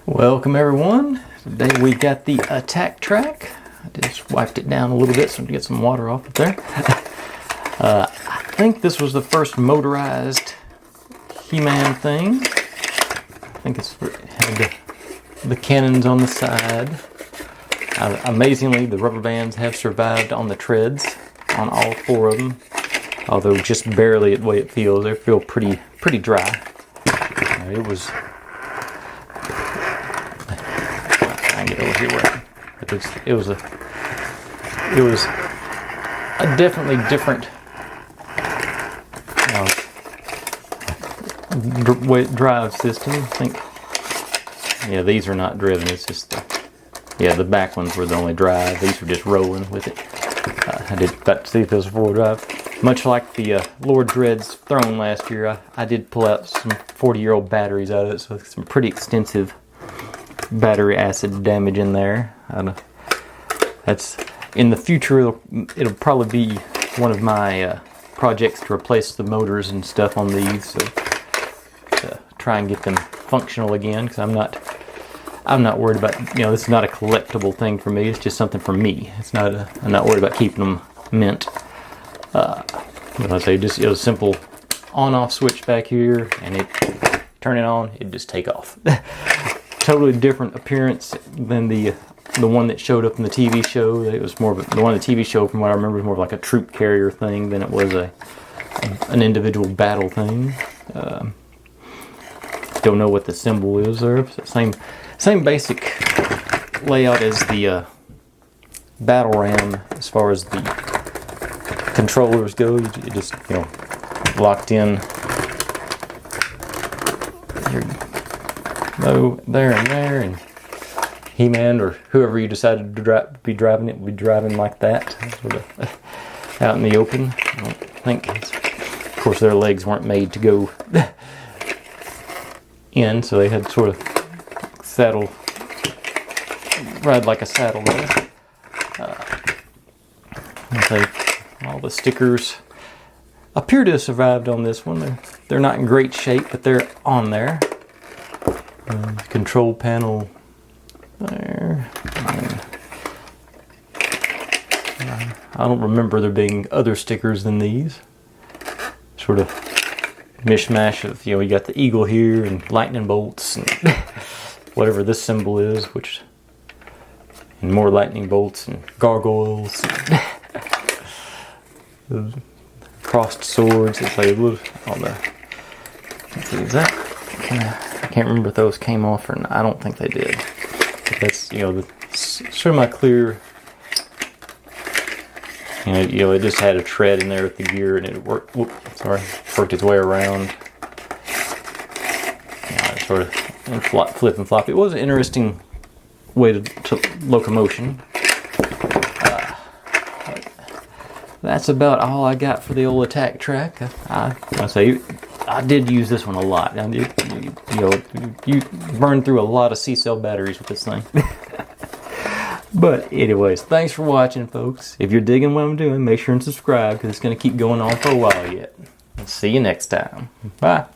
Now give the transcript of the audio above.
Welcome everyone. Today we got the Attack Track. I just wiped it down a little bit so to get some water off of there. I think this was the first motorized He-Man thing. I think it had the cannons on the side. Amazingly, the rubber bands have survived on the treads on all four of them. Although just barely the way it feels. They feel pretty dry. It was... Get over here where it was a definitely different drive system. I think, yeah, these are not driven. It's just the back ones were the only drive. These were just rolling with it. I did got to see if it was four-wheel drive. Much like the Lord Dredd's throne last year, I did pull out some 40-year-old batteries out of it, so some pretty extensive battery acid damage in there. That's in the future. It'll probably be one of my projects to replace the motors and stuff on these, so to try and get them functional again. Because I'm not worried about, this is not a collectible thing for me. It's just something for me. It's not I'm not worried about keeping them mint. But I say, just it was a simple on-off switch back here, and it turn it on, it'd just take off. Totally different appearance than the one that showed up in the TV show. It was more of the one in the TV show, from what I remember, was more of like a troop carrier thing than it was an individual battle thing. Don't know what the symbol is there. Same basic layout as the battle ram as far as the controllers go. You just locked in. There and there, and He-Man or whoever you decided to be driving it will be driving like that, sort of out in the open. I don't think, of course, their legs weren't made to go in, so they had sort of ride like a saddle there. All the stickers appear to have survived on this one. They're not in great shape, but they're on there. Control panel there. I don't remember there being other stickers than these. Sort of mishmash of, you got the eagle here and lightning bolts and whatever this symbol is, and more lightning bolts and gargoyles. And crossed swords. It's like on the. Let's see, is that? I can't remember if those came off or not. I don't think they did. But that's, the semi-clear. It just had a tread in there with the gear, and it worked its way around. It sort of flip and flop. It was an interesting way to locomotion. That's about all I got for the old Attack Track. I did use this one a lot. You burned through a lot of C-cell batteries with this thing. But anyways, thanks for watching, folks. If you're digging what I'm doing, make sure and subscribe, because it's going to keep going on for a while yet. See you next time. Bye.